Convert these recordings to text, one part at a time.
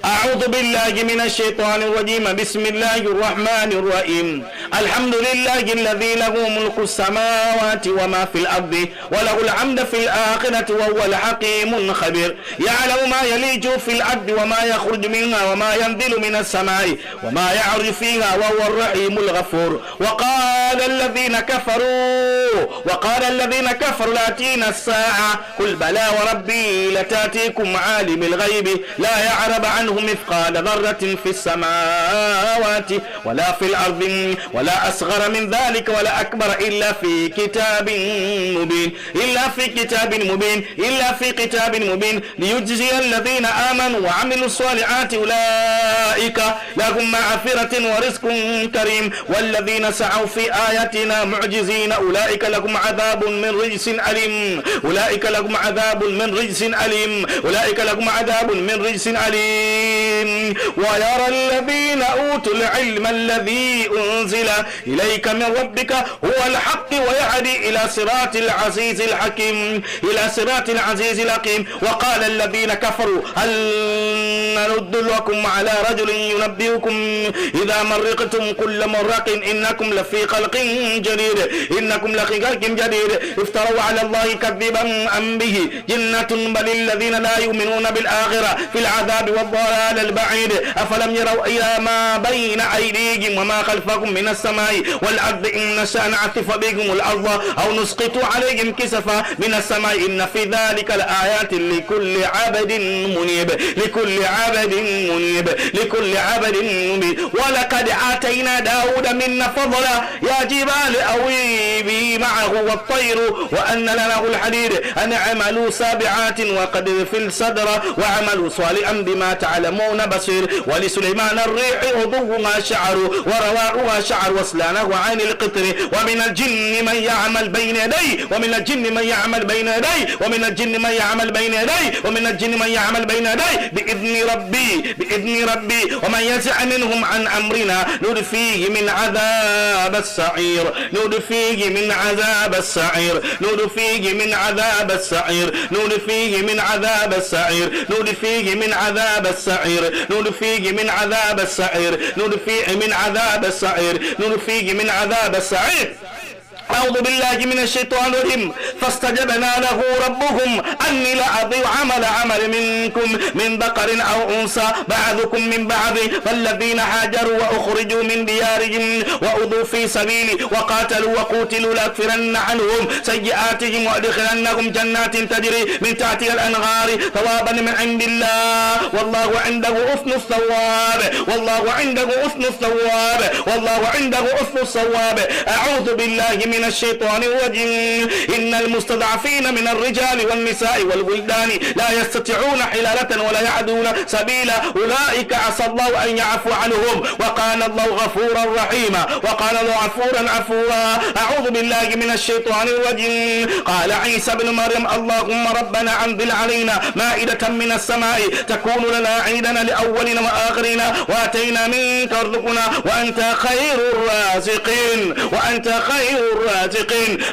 أعوذ بالله من الشيطان الرجيم. بسم الله الرحمن الرحيم. الحمد لله الذي له ملك السماوات وما في الأرض وله الحمد في الآخرة وهو الحكيم الخبير. يعلم ما يلج في الأرض وما يخرج منها وما ينزل من السماء وما يعرج فيها وهو الرحيم الغفور. وقال الذين كفروا لاتينا الساعة قل بلى وربي لتاتيكم عالم الغيب لا يعرب عنه مثقال ذرة في السماوات ولا في الأرض ولا أصغر من ذلك ولا أكبر إلا في كتاب مبين ليجزي الذين آمنوا وعملوا الصالحات أولئك لهم مغفرة ورزق كريم والذين سعوا في آياتنا معجزين أولئك لهم عذاب من رجس أليم ويرى الذين أوتوا العلم الذي أنزل إليك من ربك هو الحق ويهدي إلى صراط العزيز الحكيم وقال الذين كفروا هل ندلكم على رجل ينبئكم إذا مرقتم كل مرق إنكم لفي خلق جديد افتروا على الله كذبا أم به جنة بل الذين لا يؤمنون بالآخرة في العذاب والضلال البعيد أفلم يروا إلى ما بين أيديهم وما خلفكم من السماء والأرض إن نشأ نعطف بهم الأرض أو نسقط عليهم كسفا من السماء إن في ذلك لآيات لكل عبد منيب ولقد آتينا داود منا فضلا يا جبال أويبي معه والطير وأن له الحديد أن اعملوا سابعات وقد في الصدر وعملوا صالحا بما تعلمون بصير ولسليمان الريح غدوها شعر ورواؤها شعر وصلانه عن القطر ومن الجن من يعمل بين يديه بإذن ربي ومن يزع منهم عن أمرنا ندفيه من عذاب السعير أعوذ بالله من الشيطان الرجيم. فاستجبنا له ربهم أني لا أضيع عمل منكم من ذكر أو أنثى بعضكم من بعض فالذين هاجروا وأخرجوا من ديارهم وأوذوا في سبيلي وقاتلوا وقتلوا لأكفرن عنهم سيئاتهم وأدخلنهم جنات تجري من تحتها الأنهار ثوابا من عند الله والله عنده حسن الثواب. أعوذ بالله من الشيطان الرجيم. إن المستضعفين من الرجال والنساء والولدان لا يستطيعون حلالة ولا يعدون سبيلا أولئك عسى الله أن يعفو عنهم وكان الله غفورا رحيما عفورا. أعوذ بالله من الشيطان الرجيم. قال عيسى بن مريم اللهم ربنا أنزل علينا مائدة من السماء تكون لنا عيدنا لأولنا وآخرنا وآتينا منك رزقنا وأنت خير الرازقين.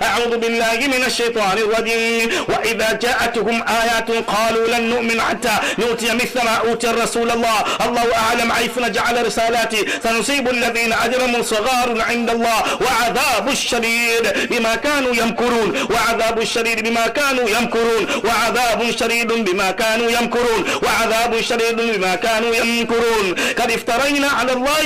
أعوذ بالله من الشيطان الرجيم. وإذا جاءتهم آيات قالوا لن نؤمن حتى نؤتي مثل ما أوتي الرسول الله أعلم حيث نجعل رسالاتي سنصيب الذين أجرموا صغار عند الله وعذاب شديد بما كانوا يمكرون قد افترينا على الله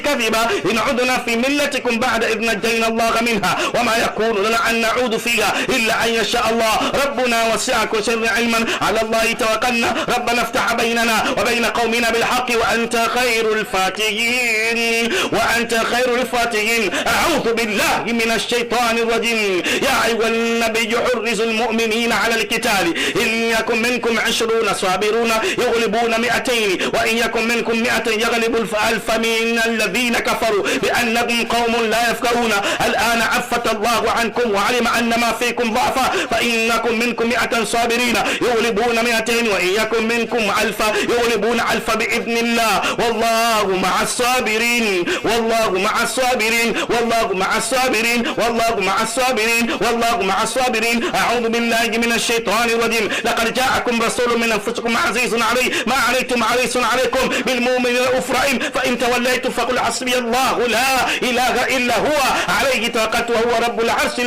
كذبا إن عدنا في ملتكم بعد إذ نجينا الله منها وما يكون لنا أن نعود فيها إلا أن يشاء الله ربنا وسع كل شيء علما على الله توكلنا ربنا افتح بيننا وبين قومنا بالحق وأنت خير الفاتحين. أعوذ بالله من الشيطان الرجيم. يا أيها النبي حرز المؤمنين على القتال إن يكن منكم 20 صابرون يغلبون 200 وإن يكن منكم 100 يغلب 1000 من الذين كفروا بأنهم قوم لا يفقهون الآن عفت عفى الله عنكم وعلم أن ما فيكم ضعفا فإنكم منكم 100 صابرين يغلبون 200 وإن يكن منكم 1000 يغلبون 1000 بإذن الله والله مع الصابرين والله مع الصابرين والله مع الصابرين والله مع الصابرين والله مع الصابرين. أعوذ بالله من الشيطان الرجيم. لقد جاءكم رسول من أنفسكم عزيز عليه ما عليتم حريص عليكم بالمؤمنين رؤوف رحيم فإن توليتم فقل حسبي الله لا إله إلا هو عليه توكلت وهو رب العرش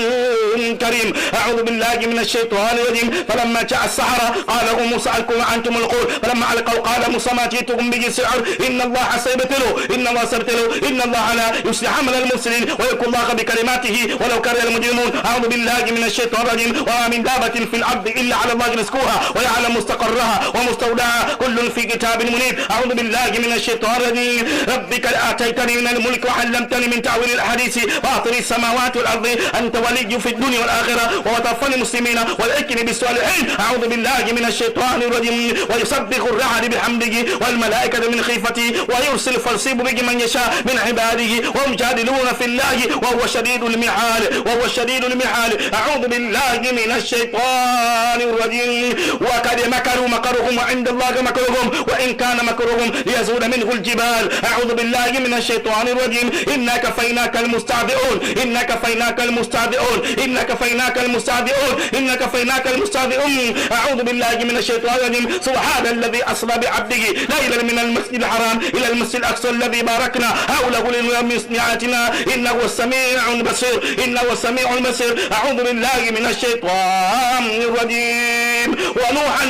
الكريم. أعوذ بالله من الشيطان الرجيم. فلما جاء السحرة قال موسى ألقوا ما أنتم ملقون فلما ألقوا قال موسى ما جئتكم به سحر إن الله سيبطله إن الله سيبطله إن الله لا يصلح عمل المفسدين ويلقي الله بكلماته ولو كره المجرمون. أعوذ بالله من الشيطان الرجيم. وما من دابة في الأرض إلا على الله رزقها ويعلم مستقرها ومستودعها كل في كتاب منيب. أعوذ بالله من الشيطان الرجيم. ربك آتيتني من الملك وعلمتني من تأويل الأحاديث فاطر السماوات والأرض أنت ولي في الدنيا والآخرة وتوفني مسلمين والحقني بالصالحين. أعوذ بالله من الشيطان الرجيم. ويسبح الرعد بحمده والملائكة من خيفته ويرسل فيصيب به من يشاء من عباده وهم يجادلون في الله وهو شديد المحال وهو شديد المحال. أعوذ بالله من الشيطان الرجيم. وقد مكروا مكرهم وعند الله مكرهم وإن كان مكرهم ليزول منه الجبال. أعوذ بالله من الشيطان الرجيم. إنا كفيناك المستهزئون إنا كفيناك المستهزئون إنا كفيناك المستهزئون إنا كفيناك المستهزئون. أعوذ بالله من الشيطان الرجيم. سبحان الذي أسرى بعبده ليلا من المسجد الحرام إلى المسجد الأقصى الذي باركنا حوله لنري آياتنا إنه السميع البصير إنه السميع البصير. أعوذ بالله من الشيطان الرجيم. ونوحا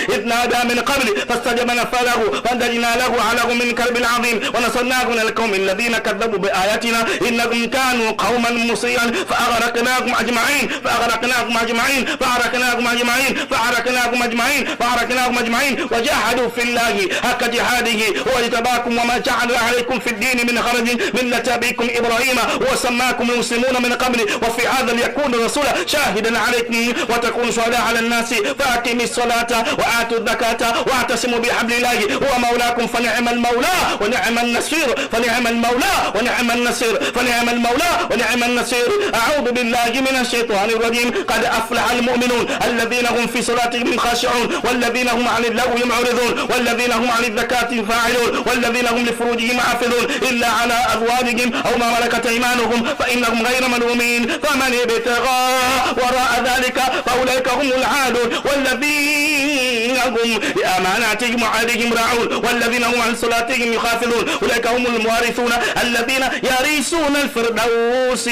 إذ نادى من قبل فاستجبنا فله فانجينا له على من كرب عظيم ونصرناه من القوم الذين كذبوا بآياتنا إنهم كانوا قوما مسيئا فأغرقناهم أجمعين فأغرقناهم أجمعين فأغرقناهم أجمعين فأغرقناهم أجمعين فأغرقناهم أجمعين. وجاهدوا في الله حق جهاده واجتباكم وما جعل عليكم في الدين من خرج ملة أبيكم إبراهيم وسماكم المسلمون من قبل وفي هذا ليكون الرسول شاهدا عليكم وتكون شهداء على الناس فأقيموا الصلاة وآتوا الزكاة واعتصموا بحبل الله هو مولاكم فنعم المولى ونعم النصير فنعم المولى ونعم النصير فنعم المولى ونعم النصير. أعوذ بالله من الشيطان الرجيم. قد أفلح المؤمنون الذين هم في صلاتهم خاشعون والذين هم عن اللغو معرضون والذين هم عن الزكاة فاعلون والذين هم لفروجهم حافظون إلا على أزواجهم أو ما ملكت أيمانهم فإنهم غير ملومين. فمن ابتغى وراء ذلك فأولئك هم العادون والذين هم لأماناتهم وعهدهم راعون والذين هم عن صلاتهم يحافظون أولئك هم الوارثون الذين يرثون الفردوس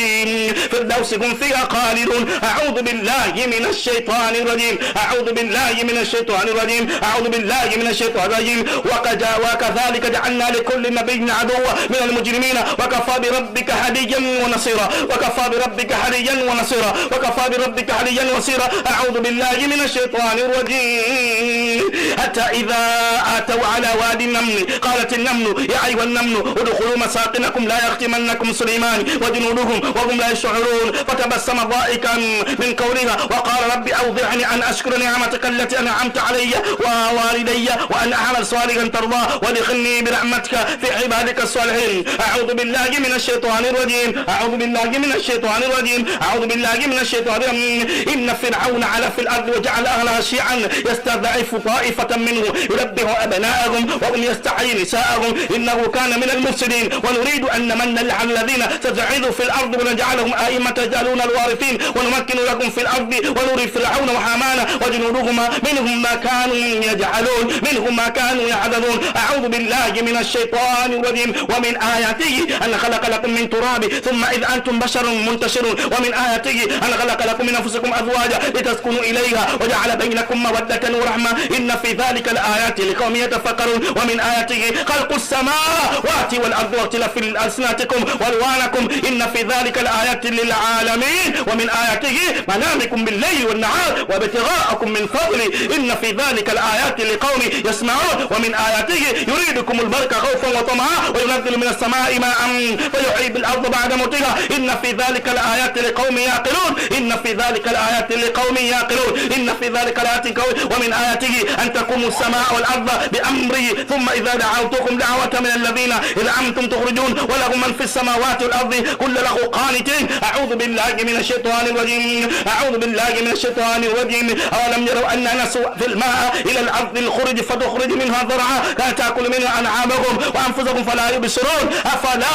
فردوس هم فيها خالدون. أعوذ بالله من الشيطان الرجيم. أعوذ بالله من الشيطان الرجيم. أعوذ بالله من الشيطان الرجيم. وكذلك جعلنا لكل نبي عدوا من المجرمين وكفى بربك هديا ونصيرا وكفى بربك هديا ونصيرا وكفى بربك هديا ونصيرا. أعوذ بالله من الشيطان الرجيم. حتى إذا آتوا على وادي النمل قالت النمل يا أيها النمل ادخلوا مساكنكم لا يختمنكم سليمان وجنودهم وهم لا يشعرون فتبسم ضائقا من قولها وقال رب أوضعني أن أشكر نعمتك التي أنعمت علي ووالدي وأن أعمل صالحا ترضاه وادخلني برحمتك في عبادك الصالحين. أعوذ بالله من الشيطان الرجيم. أعوذ بالله من الشيطان الرجيم. أعوذ بالله من الشيطان الرجيم. إن فرعون علا في الأرض وجعل أهلها شيعا يستضعف طائفة منه يذبح أبناءهم وهم يستحيي نساءهم إنه كان من المفسدين. ونريد أن نمن على الذين تزعزوا في الأرض ونجعلهم أئمة يجعلون الوارثين ونمكن لكم في الأرض ونري فرعون وحامان وجنودهما منهم ما كانوا يجعلون منهم ما كانوا يعدلون. أعوذ بالله من الشيطان الرجيم. ومن آياته أن خلق لكم من تراب ثم إذ أنتم بشر منتشرون ومن آياته أن خلق لكم من أنفسكم أزواجا لتسكنوا إليها وجعل بينكم مودة ورحمة إن في ذلك الآيات لقوم يتفكرون. ومن آياته خلق السماوات والأرض واختلاف ألسنتكم والوانكم إن في ذلك الآيات للعالمين. ومن آياته منامكم بالليل والنهار وابتغاءكم من فضله إن في ذلك الآيات لقوم يسمعون. ومن آياته يريدكم البرق خوفا وطمعا وينزل من السماء ماء فيحيي بالأرض بعد موتها إن في ذلك الآيات لقوم يعقلون إن في ذلك الآيات لقوم يعقلون إن في ذلك الآيات لقوم. ومن آياته أن تقوم السماء والأرض بأمره ثم إذا دعوتكم دعوة من الذين زعمتم تخرجون وله من في السماوات والأرض كل له القانتين. أعوذ بالله من الشيطان الرجيم. أعوذ بالله من الشيطان الرجيم. أولم يروا أننا نسوق في الماء إلى الأرض الخرج فتخرج منها ضرعا كانت تأكل منها أنعامهم وأنفسهم فلا يبصرون. أفلا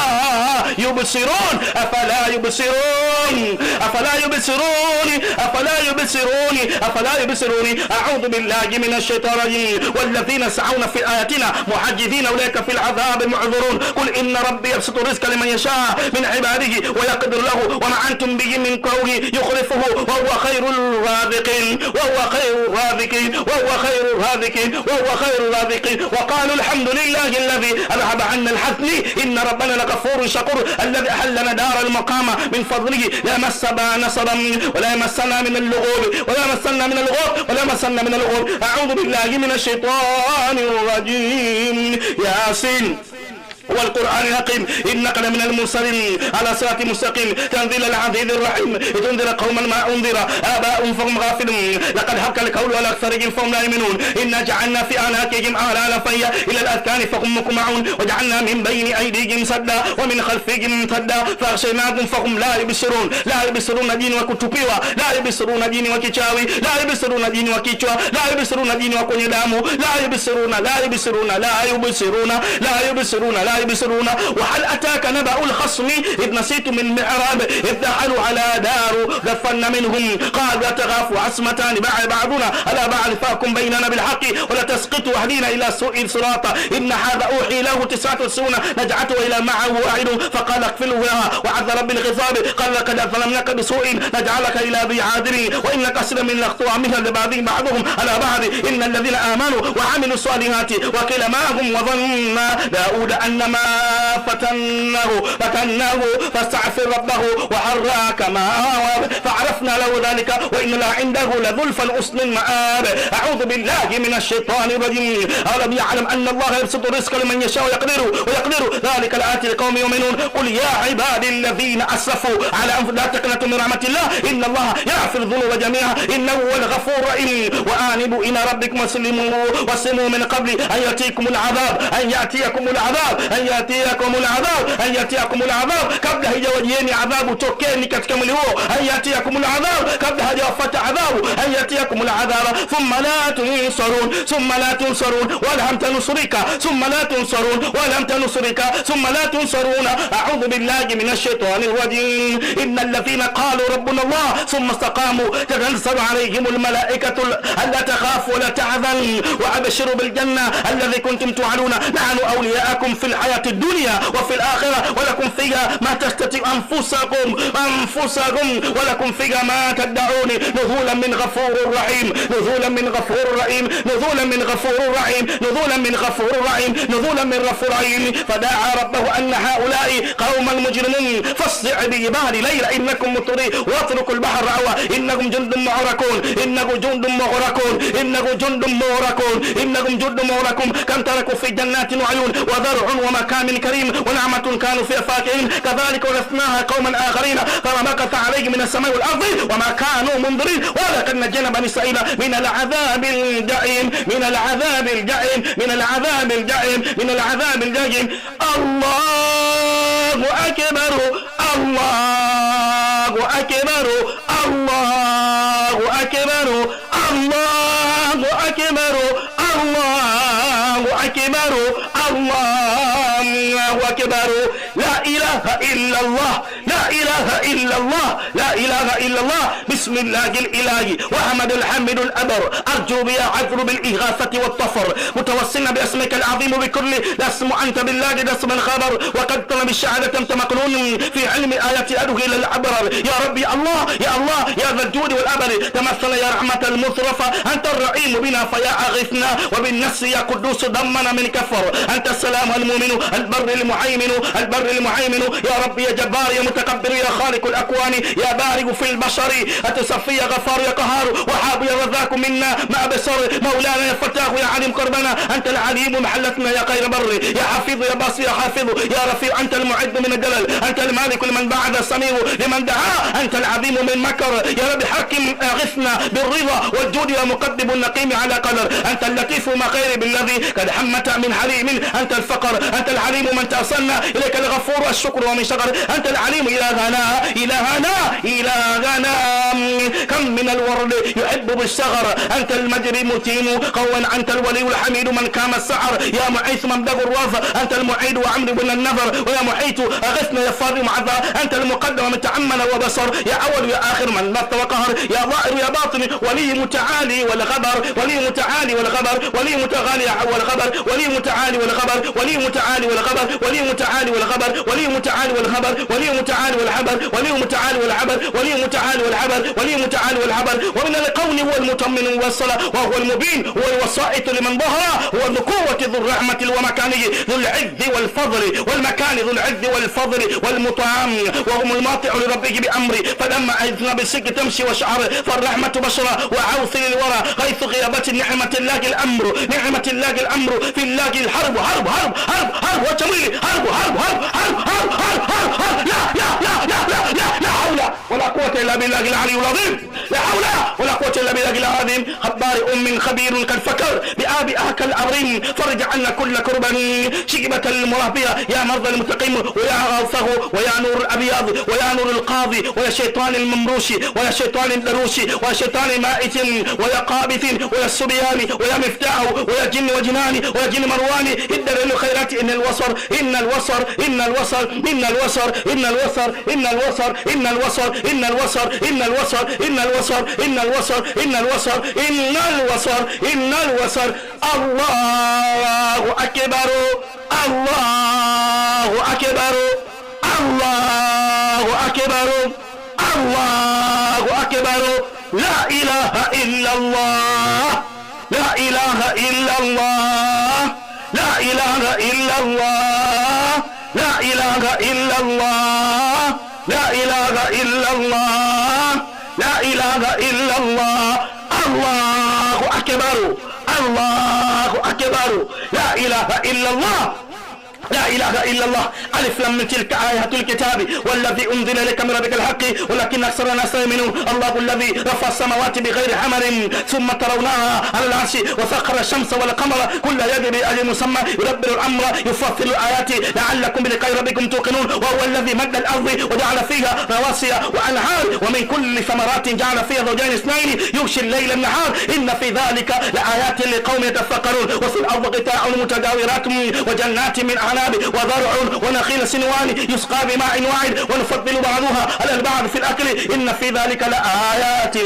يبصرون أفلا يبصرون أفلا يبصرون أفلا يبصرون أفلا يبصرون. أعوذ بالله من الشيطان الرجيم. والذين يسعون في آياتنا معجزين أولئك في العذاب معذرون. قل إن ربي يبسط الرزق لمن يشاء من عباده ويقدر له وما أنتم به من قوله يخلفه وهو خير الرازقين وهو خير الرازقين وهو خير الرازقين وهو خير الرازقين. وقالوا الحمد لله الذي أذهب عنا الحزن إن ربنا لغفور شكور الذي أحلنا دار المقامة من فضله لا مسنا نصبا ولا مسنا من اللغوب ولا مسنا من اللغوب ولا مسنا من اللغوب. أعوذ بالله من الشيطان الرجيم. ياسين والقرآن الحكيم إنك لمن المرسلين على صراط مستقيم تنزيل العزيز الرحيم لتنذر قوما ما أنذر آباؤهم فهم غافلون لقد حق القول على أكثرهم فهم لا يؤمنون إنا جعلنا في أعناقهم أغلالا فهي إلى الأذقان فهم مقمحون وجعلنا من بين أيديهم سدا ومن خلفهم سدا فأغشيناهم فهم لا يبصرون. لا يبصرون dini wa kutupiwa, la yubsiruna dini wa kichawi, la yubsiruna dini wa kichwa, la yubsiruna dini wa kwenye damu, la yubsiruna la yubsiruna la yubsiruna la yubsiruna la يبصرون. وهل أتاك نبأ الخصم إذ نسيتم من محراب إذ دخلوا على دار غفلنا منهم قال لا تخافوا عصمتان بعضنا على بعض فاحكم بيننا بالحق ولا تسقطوا أهدينا إلى سوء صراطا إن هذا أوحي له 99 نجعته إلى معه واحد فقال اكفلوا لها وعذ رب الخطاب قال لقد ظلمناك بسوء نجعلك إلى ذي عاذرين وإن كثيرا من الأخطاء منها لبعضهم بعضهم على بعض إن الذين آمنوا وعملوا الصالحات وقيل معهم وظن داود أن ما فتناه فاستعفر ربه وحراك مآب فعرفنا له ذلك وإن لا عنده لذلفا أصل المآب. أعوذ بالله من الشيطان الرجيم. ألم يعلم أن الله يبسط الرزق لمن يشاء ويقدر ذلك لآتي لقوم يؤمنون. قل يا عبادي الذين أسرفوا على أنفسهم لا تقنطوا من رحمة الله إن الله يغفر الذنوب جميعا إنه هو الغفور الرحيم وآنبوا إلى ربكم واسلموا من قبل أن يأتيكم العذاب أن يأتيكم العذاب kabla haijawajieni adhabu tokeni katika mwili huo an yatiakum al'adhab kabla hajawafata adhabu an yatiakum al'adhab thumma la tunsarun wala ham tansurika thumma la tunsarun. a'udhu billahi minash shaitani rajim. innal ladhina qalu rabbuna Allah thumma istaqamu tatanazzalu alayhim al-mala'ikatu alla takhafu wa la tahzanu wa abshiru bil janna alladhi kuntum tu'aduna nahnu awliya'akum fil hayati ad-dunya وفي الآخرة ولكم فيها ما تشتهي أنفسكم ولكم فيها ما تدعون نزولا من غفور رحيم نزولا من غفور رحيم. فدعا ربه أن هؤلاء قوم المجرمين فاصدع بعبادي ليلا إنكم مطرين واتركوا البحر رعوا إنهم جند مغرقون كم تركوا في جنات وعيون وزرع ومكان كريم ونعمة كانوا فيها فاكهين كذلك ورثناها قوما آخرين فما مكث عليه من السماء والأرض وما كانوا منذرين ولقد نجينا بني إسرائيل من العذاب الجحيم الله أكبر الله أكبر الله أكبر الله أكبر الله أكبر الله أكبر. لا إله إلا الله لا إله إلا الله لا إله إلا الله. بسم الله الإلهي وحمد الحمد الأبر أرجو بيا عذر بالإغاثة والطفر متوسلنا باسمك العظيم بكل اسم أنت بالله اسم الخبر وقد طلب الشهادة أنت مقرون في علم آيات أدوه إلى العبر. يا ربي الله يا الله يا ذا الجود والأبد تمثل يا رحمة المصرفة أنت الرحيم بنا فيا أغثنا وبالنفس يا قدوس ضمنا من كفر أنت السلام المؤمن البر المهيمن يا ربي يا جبار يا متكبر يا خالق الأكوان يا بارئ في البشر أتصفي يا غفار يا قهار وحاب يا رزاق منا ما أبصر مولانا يا فتاح يا عليم قربنا أنت العليم محلتنا يا خير بر يا حفيظ يا باصي يا حافظ يا رفيع أنت المعد من الجلل أنت المالك لمن بعد السميع لمن دعا أنت العظيم من مكر يا رب حكم أغثنا بالرضا والجود يا مقدم النقيم على قدر أنت اللطيف ما خير بالذي قد حمت من حليم أنت الفقر أنت العليم من تأصلنا إليك الغفور الشكر ومن شكر أنت العليم إلهنا كم من الورد يحب بالشغر، أنت المجري متين قوا، أنت الولي الحميد من كام السحر، يا معيث مبدأ الرافع، أنت المعيد وعمر بن النذر، ويا محيط أغثنا يا فاضي معذر، أنت المقدم من تأمل وبصر، يا أول يا آخر من نفط وقهر، يا ظاهر يا باطن، ولي متعالي والغبر، ولي متعالي والغبر، ولي متغالي والغبر، ولي متعالي والغبر، ولي متعالي والغبر، ولي متعالي والغبر، ولي متعالي والغبر، ولي متعالي والعبر، ولي متعالي والعبر، ولي متعالي والعبر، ولي متعالي والعبر، ومن القول هو المطمن والصلاة، وهو المبين، هو الوسائط لمن ظهر، هو الذكوة ذو الرحمة والمكانية، ذو العز والفضل والمكان، ذو العز والفضل والمطعم، وهم الماطع لربه بأمري، فلما أذن بالسك تمشي وشعر، فالرحمة بشرى وعوث للورى، غيث غيابة نعمة الله الأمر، نعمة الله الأمر، في الله الحرب، حرب حرب حرب حرب وتمويل، حرب حرب حرب حرب حرب حرب حرب حرب، لا لا لا لا لا لا لا حول ولا قوة إلا بالله العلي العظيم، لا حول ولا قوة إلا بالله العظيم. خبار خبير قد فكر بآب أهك العظيم، فرج عنا كل كربا شكبة المرابية، يا مرضى المتقيم، ويا غوثه، ويا نور الأبيض، ويا نور القاضي، ويا شيطان الممروشي، ويا شيطان الدروشي، ويا شيطان مائت، ويا قابث، ويا السبيان، ويا مفتاح، ويا جن وجنان، ويا جن مرواني، إدر الخيرات، إن الوصر، إن الوصر، إن الوصر، إن الوصر، إن الوصر، إن الوصر، إن الوصر، إن الوصر، إن الوصر، إن الوصر، إن الوصر، إن الوصر، إن الوصر، إن الوصر. الله أكبر، الله أكبر، الله أكبر، الله أكبر، لا إله إلا الله، لا إله إلا الله، لا إله إلا الله، لا إله إلا الله، لا إله إلا الله، لا إله إلا الله. الله أكبر، الله أكبر، لا إله إلا الله، لا إله إلا الله. ألف لم من تلك آيات الكتاب والذي أنزل إليك من ربك الحق ولكن أكثر الناس لا يؤمنون. الله الذي رفع السماوات بغير حمل ثم ترونها على العرش وسخر الشمس والقمر كل يجري بأجل مسمى يدبر الأمر يفصل الآيات لعلكم بلقاء ربكم توقنون. وهو الذي مد الأرض وجعل فيها رواسي وأنهار ومن كل ثمرات جعل فيها زوجين اثنين يغشي الليل النهار إن في ذلك لآيات لقوم يتفكرون. وفي الأرض قطاع متجاورات وجنات من أعناب وزرع ونخيل سنوان يسقى بماء واحد ونفضل بعضها على البعض في الأكل إن في ذلك لآيات،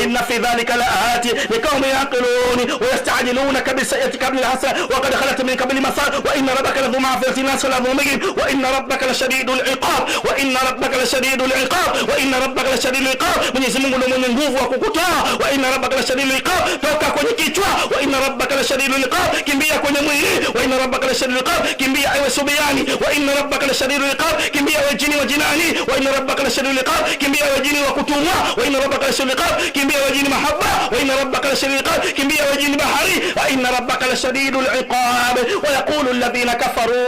إن في ذلك لآيات لقوم يعقلون. ويستعجلونك بالسيئة قبل الحسنة وقد خلت من قبل مثل وإن ربك لذو معرفة الناس لظلمهم وإن ربك لشديد العقاب، وإن ربك لشديد العقاب، وإن ربك لشديد العقاب. Mwenyezi Mungu ndio mwenye nguvu wa kukutoa. Wa inna rabbaka lashadidul iqab, toka kwenye kichwa. Wa inna rabbaka lashadidul iqab, kimbia kwenye mwili. Wa inna rabbaka lashadidul iqab, kimbia ewe subiani. Wa inna rabbaka lashadidul iqab, kimbia ewe jini wa jinani. Wa inna rabbaka lashadidul iqab, kimbia ewe jini wa kutumwa. Wa inna rabbaka lashadidul iqab, kimbia ewe jini mahabba. Wa inna rabbaka lashadidul iqab, kimbia ewe jini bahari. Wa inna rabbaka lashadidul iqab. Wa yaqulu alladhina kafaru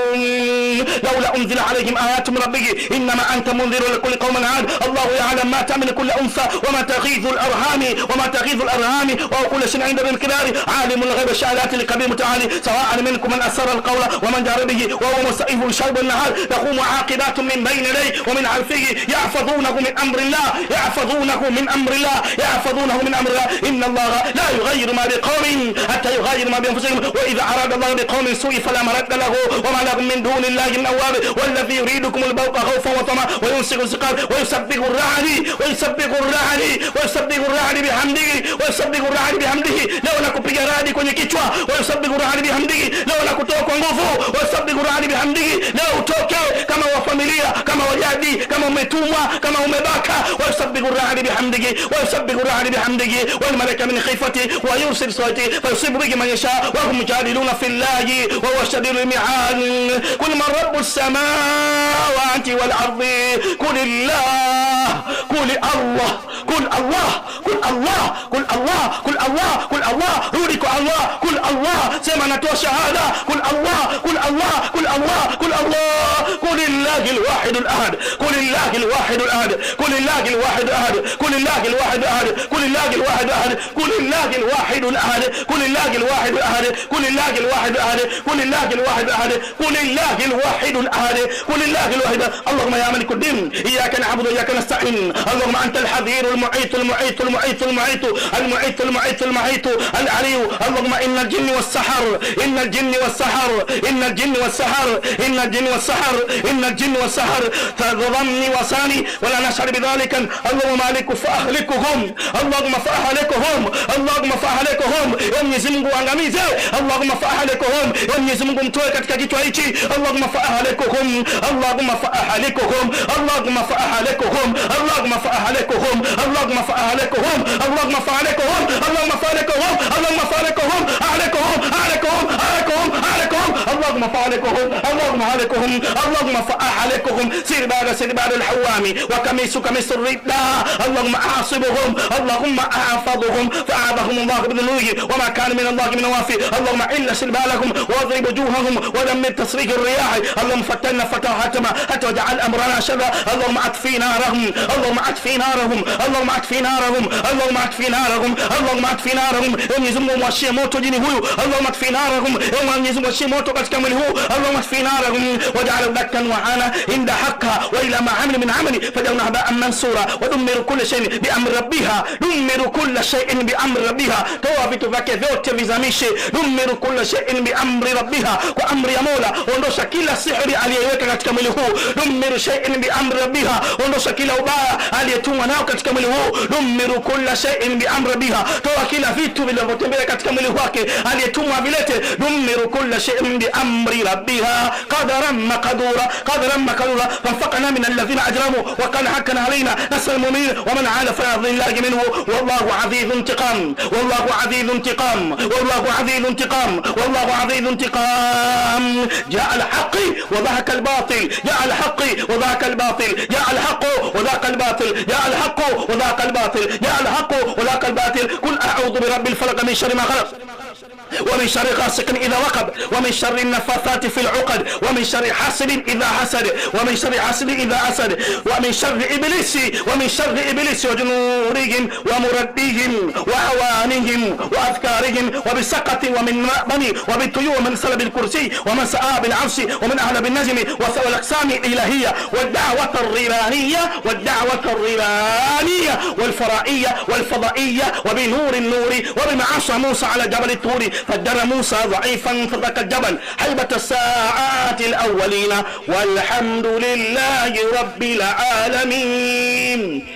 lawla unzila alayhim ayatun min rabbihim innama anta munzirun likulli qaumin 'ad. Allahu ya'lamu ma ta'malu kullu unsa wa ma taghidu al-arham wa ma taghidu al-arham wa kullu shay'in 'inda bi-miqdar. 'alimul ghaibi wash-shahadati al-kabir muta'ali sawa'an minkum man asarra al-qawla wa man jahara bihi wa huwa musta'ifun shay'un an-nahar taqumu 'aqibatun min bayni yadayhi wa min 'alfihi yahfazunahu min amri Allah, yahfazunahu min amri Allah, yahfazunahu min amri Allah. Inna Allah la yughayyiru ma biqawmin hatta yughayyiru ma bi anfusihim wa idha arada Allah biqawmin su'an fala maradda lahu wa ma lahum min duni Allahi min awwab والذي يريدكم البوق خوفا وطمعا ويمسك السقام ويسبح الرعد ويسبح الرعد ويسبح الرعد بحمده ويسبح الرعد بحمده leo nakupiga radi kwenye kichwa ويسبح الرعد بحمده leo nakutoa kwa nguvu ويسبح الرعد بحمده leo utoke kama wa familia kama wajadi kama umetumwa kama umebaka ويسبح الرعد بحمده ويسبح الرعد بحمده والملائكة من خيفته ويرسل صوته فيصيب به من يشاء وهم مجادلون في الله وهو شديد الميعاد. كل من رب السماوات والأرض قل الله قل الله قل الله قل الله قل الله قل الله قل الله رودك الله قل الله سمع نتوى شهادة قل الله قل الله قل الله قل الله قل الله الواحد الأحد قل الله الواحد الأحد قل الله الواحد الأحد قل الله الواحد الأحد قل الله الواحد الأحد قل الله الواحد الأحد قل الله الواحد الأحد قل الله الواحد الأحد قل الله الواحد الأحد قل الله الواحد الأحد قل الله الواحد. اللهم يا ملك الدين إياك نعبد وإياك نستعين. اللهم أنت الحذير المعيط المعيط المعيط المعيط المعيط المعيط المعيط العلي. اللهم إن الجن والسحر إن الجن والسحر إن الجن والسحر إن الجن والسحر إن الجن والسحر تضمني وساني ولا نشعر بذلك. اللهم مالك فأهلكهم اللهم فأهلكهم اللهم فأهلكهم Mwenyezi Mungu angamize. Allahumma fa'ahlikuhum Mwenyezi Mungu mtoe katika kichwa hichi. Allahumma fa'ahlikuhum Allahumma fa'ahlikuhum Allahumma fa'ahlikuhum Allahumma fa'ahlikuhum Allahumma fa'ahlikuhum Allahumma fa'ahlikuhum Allahumma fa'ahlikuhum Allahumma fa'ahlikuhum ahlikuhum ahlikuhum ahlikuhum ahlikuhum Allahumma fa'ahlikuhum Allahumma ahlikuhum Allahumma fa'ahlikuhum سربال الحوامي وكميس كميس الرداء. اللهم أعصبهم اللهم أحفظهم فأعاذهم الله بذنوبه وما كان من الله من وافي. اللهم إلا سربالهم واضرب وجوههم ودمر تصريق الرياح. اللهم فتنا فتاحتما حتى وجعل أمرنا شرا. اللهم أطفي نارهم اللهم أطفي نارهم اللهم أطفي نارهم اللهم أطفي نارهم اللهم أطفي نارهم. Mwenyezi Mungu mwashie moto jini huyu. Allahumma atfi narahum. Mwenyezi Mungu mwashie moto katika mwili huu. Allahumma atfi narahum waj'al dakkan wa ana inda haqqa wa ila ma amil min amali faj'alna haba'an mansura wa dummir kull shay'in bi amri rabbiha dummir kull shay'in bi amri rabbiha. Toa vitu vyake vyote vizamishe. Dummir kull shay'in bi amri rabbiha, kwa amri ya Mola. Ondosha kila sihiri aliyeweka katika mwili huu. Dummir shay'in bi amri rabbiha, ondosha kila ubaya aliyetumwa nao katika mwili huu. Dummir kull shay'in bi amri rabbiha, toa kila vitu vilivyotembea katika mwili wake aliyetumwa vilete. Dummir kull shay'in bi amri rabbiha qadaran maqdura qadaran maqdura فانفقنا من الذين أجرموا وكان حقا علينا نصر المؤمنين ومن عاد فيرضي الله منه والله عزيز انتقام والله عزيز انتقام والله عزيز انتقام والله عزيز انتقام. جاء الحق وضحك الباطل جاء الحق وضحك الباطل جاء الحق وضحك الباطل جاء الحق وضحك الباطل جاء الحق وضحك الباطل. قل أعوذ برب الفلق من شر ما خلق ومن شر غاسق إذا وقب ومن شر النفاثات في العقد ومن شر حاسد إذا حسد ومن شر حاسد إذا حسد ومن شر إبليس وجنودهم ومرديهم وعوانهم وأذكارهم وبالسقط ومن مأمن وبالطيور ومن سلب الكرسي ومن سآ بالعرش ومن أهل بالنجم وسوى الأقسام الإلهية والدعوة الربانية والفرائية والفضائية وبنور النور وبمعاصى موسى على جبل الطور فجر موسى ضعيفا فذاك الجبل هيبة الساعات الأولين والحمد لله رب العالمين.